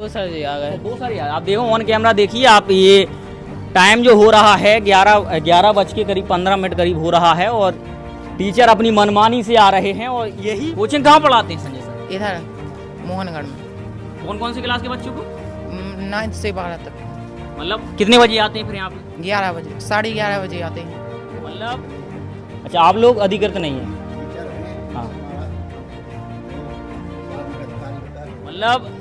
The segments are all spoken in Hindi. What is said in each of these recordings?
तो सर जी आ गए। 2 साल यार, आप देखो ऑन कैमरा देखिए आप, ये टाइम जो हो रहा है 11 बज के करीब 15 मिनट करीब हो रहा है और टीचर अपनी मनमानी से आ रहे हैं। और यही कोचिंग कहाँ पढ़ाते हैं संजय सर? इधर मोहनगढ़ में। कौन कौन सी क्लास के बच्चों को? 9 से 12 तक। मतलब कितने बजे आते हैं फिर यहाँ पे? 11 बजे, 11:30 बजे आते हैं। मतलब अच्छा, आप लोग अधिकृत नहीं है? हाँ, मतलब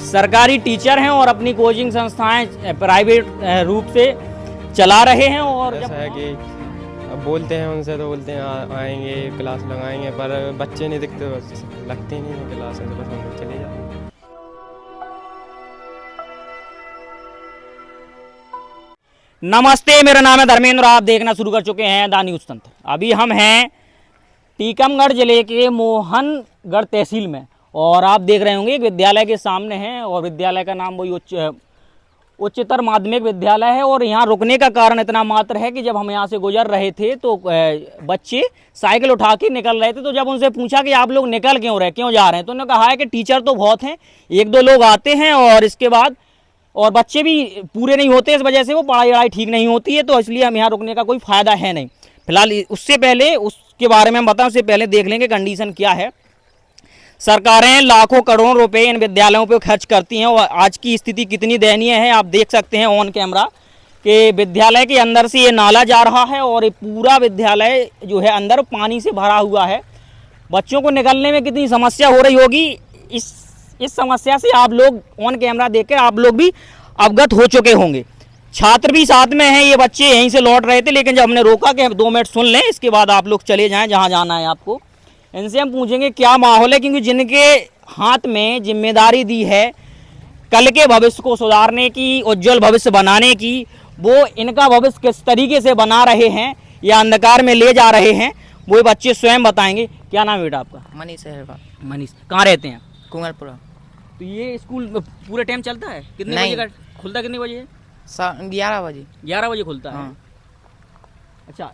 सरकारी टीचर हैं और अपनी कोचिंग संस्थाएं प्राइवेट रूप से चला रहे हैं। और ऐसा है कि अब बोलते हैं उनसे तो बोलते हैं आएंगे क्लास लगाएंगे, पर बच्चे नहीं दिखते, बस लगते नहीं है क्लास, तो बस हम लोग चले जाते हैं। नमस्ते, मेरा नाम है धर्मेंद्र, आप देखना शुरू कर चुके हैं द न्यूज़ तंत्र। अभी हम हैं टीकमगढ़ जिले के मोहनगढ़ तहसील में और आप देख रहे होंगे एक विद्यालय के सामने हैं और विद्यालय का नाम वही उच्चतर माध्यमिक विद्यालय है। और यहाँ रुकने का कारण इतना मात्र है कि जब हम यहाँ से गुजर रहे थे तो बच्चे साइकिल उठा के निकल रहे थे। तो जब उनसे पूछा कि आप लोग निकल क्यों रहे, क्यों जा रहे हैं, तो उन्होंने कहा है कि टीचर तो बहुत हैं, 1-2 लोग आते हैं और इसके बाद और बच्चे भी पूरे नहीं होते, इस वजह से वो पढ़ाई ठीक नहीं होती है, तो इसलिए हम यहाँ रुकने का कोई फ़ायदा है नहीं। फिलहाल उससे पहले उसके बारे में हम बताएं, उससे पहले देख लेंगे कंडीशन क्या है। सरकारें लाखों करोड़ों रुपए इन विद्यालयों पर खर्च करती हैं और आज की स्थिति कितनी दयनीय है आप देख सकते हैं ऑन कैमरा कि विद्यालय के अंदर से ये नाला जा रहा है और ये पूरा विद्यालय जो है अंदर पानी से भरा हुआ है। बच्चों को निकलने में कितनी समस्या हो रही होगी, इस समस्या से आप लोग ऑन कैमरा देखकर आप लोग भी अवगत हो चुके होंगे। छात्र भी साथ में हैं, ये बच्चे यहीं से लौट रहे थे, लेकिन जब हमने रोका कि 2 मिनट सुन लें, इसके बाद आप लोग चले जाएं जहां जाना है आपको। इनसे हम पूछेंगे क्या माहौल है, क्योंकि जिनके हाथ में जिम्मेदारी दी है कल के भविष्य को सुधारने की, उज्जवल भविष्य बनाने की, वो इनका भविष्य किस तरीके से बना रहे हैं या अंधकार में ले जा रहे हैं, वो बच्चे स्वयं बताएंगे। क्या नाम है बेटा आपका? मनीष है। मनीष, कहाँ रहते हैं? कुंवरपुरा। तो ये स्कूल पूरे टाइम चलता है? कितने नहीं। बजे का खुलता, कितने बजे है? 11 बजे। 11 बजे खुलता है। हाँ। अच्छा,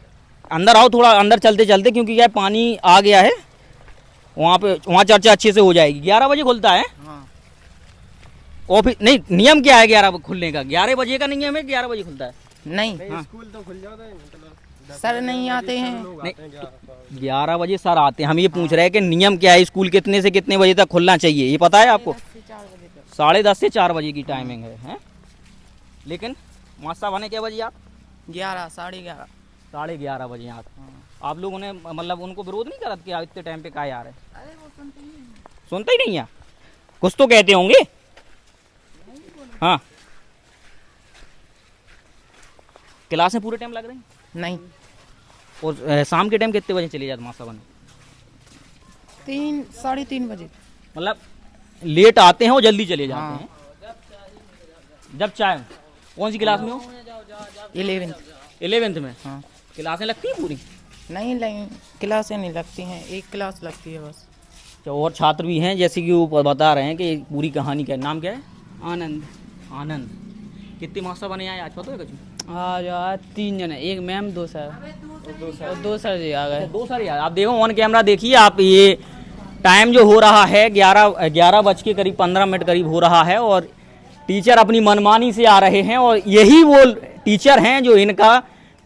अंदर आओ, थोड़ा अंदर चलते चलते, क्योंकि क्या पानी आ गया है वहाँ चर्चा अच्छे से हो जाएगी। 11 बजे खुलता है। हाँ। और फिर नहीं, नियम क्या है 11 खुलने का? 11 बजे का नियम है, 11 बजे खुलता है? नहीं, स्कूल तो खुल जाता है, मतलब सर नहीं आते हैं। नहीं, 11 बजे सर आते हैं। हम ये पूछ रहे हैं कि नियम क्या है, स्कूल कितने से कितने बजे तक खुलना चाहिए, ये पता है आपको? 10:30 से 4 बजे की टाइमिंग है? लेकिन मास्टर बने क्या बजे आप? 11, 11:30। 11:30 बजे आप। आप लोगों ने मतलब उनको विरोध नहीं करा कि इतने टाइम पे क्या आ रहे? अरे वो सुनते ही नहीं है, कुछ तो कहते होंगे। हाँ, क्लासें पूरे टाइम लग रही? नहीं, और शाम के टाइम कितने बजे चले जाते मास्टर बने? 3, 3:30 बजे। मतलब लेट आते हैं और जल्दी चले जाते हाँ। हैं जब चाहे। कौन सी क्लास में हो? 11th में। हाँ। क्लासें लगती हैं पूरी? नहीं, क्लासें नहीं लगती हैं, एक क्लास लगती है बस। तो और छात्र भी हैं, जैसे कि वो बता रहे हैं कि पूरी कहानी क्या है। नाम क्या है? आनंद। कितने मास्टर बने आए आज, पता है कुछ? आज 3 जन है, एक मैम, 2 सर और 2 सर जी आ गए। 2 साल यार, आप देखो ऑन कैमरा देखिए आप, ये टाइम जो हो रहा है 11 बज के करीब 15 मिनट करीब हो रहा है और टीचर अपनी मनमानी से आ रहे हैं। और यही वो टीचर हैं जो इनका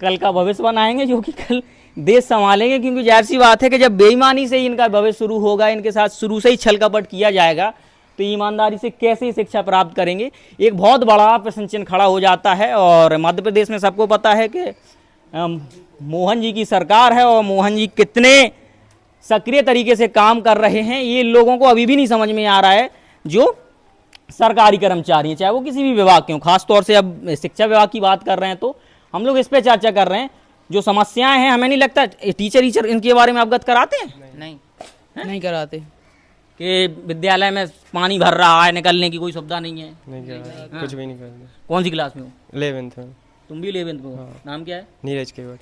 कल का भविष्य बनाएंगे, जो कि कल देश संभालेंगे। क्योंकि जाहिर सी बात है कि जब बेईमानी से ही इनका भविष्य शुरू होगा, इनके साथ शुरू से ही छल कपट किया जाएगा, तो ईमानदारी से कैसे शिक्षा प्राप्त करेंगे, एक बहुत बड़ा प्रश्न चिन्ह खड़ा हो जाता है। और मध्य प्रदेश में सबको पता है कि मोहन जी की सरकार है और मोहन जी कितने सक्रिय तरीके से काम कर रहे हैं, ये लोगों को अभी भी नहीं समझ में आ रहा है। जो सरकारी कर्मचारी हैं, चाहे वो किसी भी विभाग के हों, खासतौर से अब शिक्षा विभाग की बात कर रहे हैं, तो हम लोग इस पर चर्चा कर रहे हैं। जो समस्याएं हैं, हमें नहीं लगता टीचर इनके बारे में अवगत कराते हैं? नहीं कराते कि विद्यालय में पानी भर रहा है, निकलने की कोई सुविधा नहीं है? नहीं कर कुछ भी नहीं करते। कौन सी क्लास में हो? 11th में। तुम भी 11th में हो? हाँ। नाम क्या है? नीरज के बाद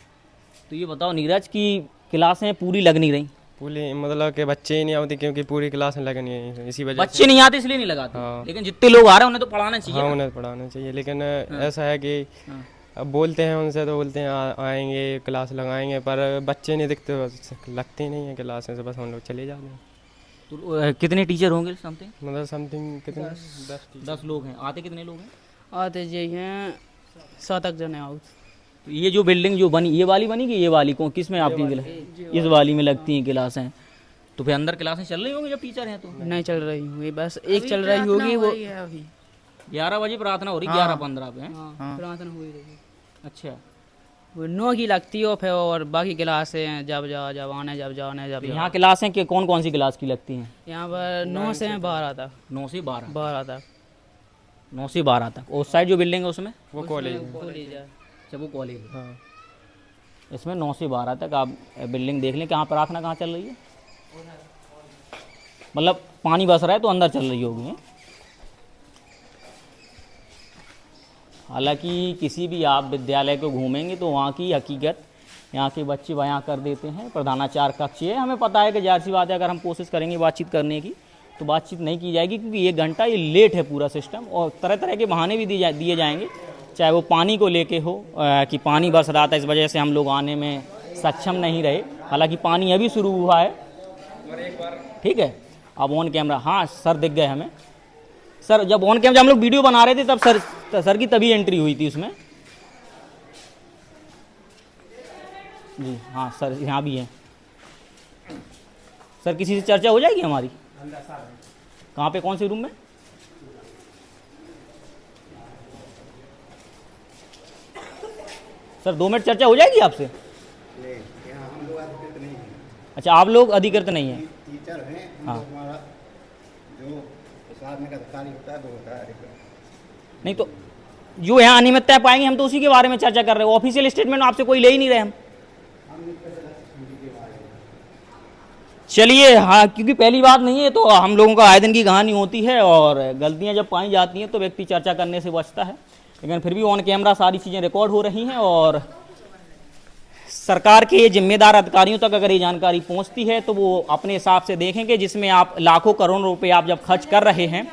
तो ये बताओ, नीरज की क्लासें पूरी लग नहीं रही? पूरी मतलब कि बच्चे ही नहीं आते, क्योंकि पूरी क्लास में लगनी है, इसी वजह बच्चे नहीं आते इसलिए नहीं लगाते? हाँ। लेकिन जितने लोग आ रहे हैं उन्हें तो पढ़ाना चाहिए। हाँ, ना? उन्हें पढ़ाना चाहिए, लेकिन ऐसा है कि हाँ। अब बोलते हैं उनसे तो बोलते हैं आएंगे क्लास लगाएंगे, पर बच्चे नहीं दिखते, बस लगते नहीं है क्लास में, से बस हम लोग चले जाते हैं। तो कितने टीचर होंगे समथिंग? मतलब समथिंग कितने 10 लोग हैं। आते कितने लोग हैं? आते जी हैं 7 जने आउट। तो ये जो बिल्डिंग जो बनी, ये वाली बनी कि ये वाली कौन, किस में आपकी क्लास? इस वाली में लगती हैं क्लासें। तो फिर अंदर क्लासें चल रही होंगी जब टीचर हैं तो? नहीं चल रही हुई, बस एक चल रही होगी वो। 11 बजे प्रार्थना हो रही, 11:15 पे हैं? हाँ, प्रार्थना हो रही है। अच्छा, वो 9 की लगती है फिर, और बाकी क्लासें हैं जब जाओ जब आने जब जाओ जब तो जाओ। यहाँ क्लासें कि कौन कौन सी क्लास की लगती हैं? यहाँ पर 9 से 12 तक। 9 से 12? 12 तक। 9 से 12 तक। उस साइड जो बिल्डिंग है उसमें? वो कॉलेज है। कॉलेज है। अच्छा, वो कॉलेज है। हाँ। इसमें 9 से 12 तक आप बिल्डिंग देख लें। कहाँ प्रार्थना कहाँ चल रही है? मतलब पानी बस रहा है तो अंदर चल रही होगी हैं? हालांकि किसी भी आप विद्यालय को घूमेंगे तो वहाँ की हकीकत यहाँ के बच्चे बयां कर देते हैं। प्रधानाचार्य कक्ष है, हमें पता है कि जाहिर सी बात है अगर हम कोशिश करेंगे बातचीत करने की तो बातचीत नहीं की जाएगी, क्योंकि 1 घंटा ये लेट है पूरा सिस्टम, और तरह तरह के बहाने भी दिए जाएंगे, चाहे वो पानी को लेके हो कि पानी बरस रहा था इस वजह से हम लोग आने में सक्षम नहीं रहे। हालांकि पानी अभी शुरू हुआ है, ठीक है। अब ऑन कैमरा, हाँ सर दिख गए हमें। सर जब ऑन कैमरा हम लोग वीडियो बना रहे थे तब सर की तभी एंट्री हुई थी उसमें जी। हाँ सर यहाँ भी हैं। सर किसी से चर्चा हो जाएगी हमारी? कहाँ पे, कौन से रूम में? सर 2 मिनट चर्चा हो जाएगी आपसे? अच्छा, आप लोग अधिकृत नहीं हैं? टीचर हैं, हाँ। हमारा जो साधन का अधिकारी होता है वो होता है अधिकृत। नहीं तो जो यहाँ अनियमितता पाएंगे हम तो उसी के बारे में चर्चा कर रहे हैं। ऑफिशियल स्टेटमेंट आपसे कोई ले ही नहीं रहे हम। चलिए, हाँ, क्योंकि पहली बात नहीं है तो हम लोगों का आए दिन की कहानी होती है, और गलतियां जब पाई जाती हैं तो व्यक्ति चर्चा करने से बचता है, लेकिन फिर भी ऑन कैमरा सारी चीज़ें रिकॉर्ड हो रही हैं, और सरकार के जिम्मेदार अधिकारियों तक अगर ये जानकारी पहुंचती है तो वो अपने हिसाब से देखेंगे। जिसमें आप लाखों करोड़ों रुपए आप जब खर्च कर रहे हैं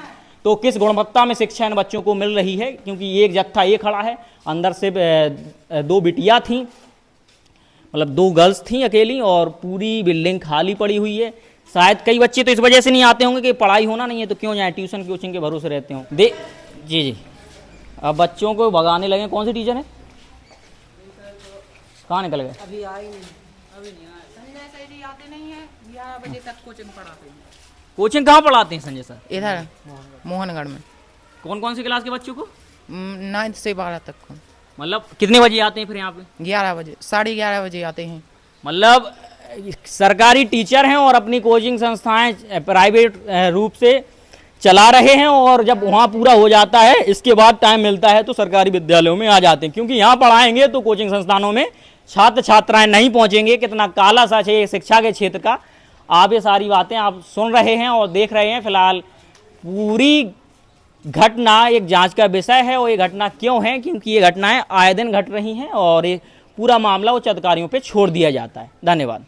तो किस गुणवत्ता में शिक्षा इन बच्चों को मिल रही है, क्योंकि एक जत्था ये खड़ा है, अंदर से 2 बिटिया थीं, मतलब 2 गर्ल्स थीं अकेली, और पूरी बिल्डिंग खाली पड़ी हुई है। शायद कई बच्चे तो इस वजह से नहीं आते होंगे कि पढ़ाई होना नहीं है तो क्यों जाए, ट्यूशन कोचिंग के भरोसे रहते हों। जी अब बच्चों को भगाने लगे। कौन से टीचर हैं? कहाँ निकल गए? अभी आए नहीं, अभी नहीं आए। संजय सर जी आते नहीं है, 11 बजे तक कोचिंग पढ़ाते हैं। कोचिंग कहाँ पढ़ाते हैं संजय सर? इधर मोहनगढ़ में। कौन कौन सी क्लास के बच्चों को? 9 से 12 तक को। मतलब कितने बजे आते हैं फिर यहाँ पे? 11 बजे, 11:30 बजे आते हैं। मतलब सरकारी टीचर हैं और अपनी कोचिंग संस्थाएं प्राइवेट रूप से चला रहे हैं, और जब वहाँ पूरा हो जाता है इसके बाद टाइम मिलता है तो सरकारी विद्यालयों में आ जाते हैं, क्योंकि यहाँ पढ़ाएंगे तो कोचिंग संस्थानों में छात्र छात्राएं नहीं पहुँचेंगे। कितना काला सच है शिक्षा के क्षेत्र का। आप ये सारी बातें आप सुन रहे हैं और देख रहे हैं। फिलहाल पूरी घटना एक जांच का विषय है, और ये घटना क्यों है, क्योंकि ये घटनाएं आए दिन घट रही हैं, और ये पूरा मामला उच्च अधिकारियों पे छोड़ दिया जाता है। धन्यवाद।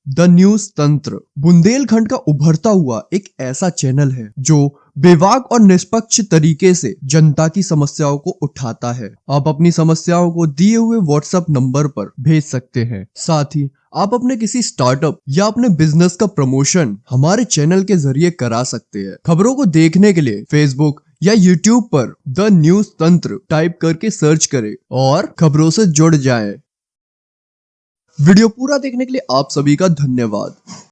द न्यूज तंत्र बुंदेलखंड का उभरता हुआ एक ऐसा चैनल है जो बेबाक और निष्पक्ष तरीके से जनता की समस्याओं को उठाता है। आप अपनी समस्याओं को दिए हुए व्हाट्सएप नंबर पर भेज सकते हैं। साथ ही आप अपने किसी स्टार्टअप या अपने बिजनेस का प्रमोशन हमारे चैनल के जरिए करा सकते हैं। खबरों को देखने के लिए फेसबुक या यूट्यूब पर द न्यूज तंत्र टाइप करके सर्च करें और खबरों से जुड़ जाएं। वीडियो पूरा देखने के लिए आप सभी का धन्यवाद।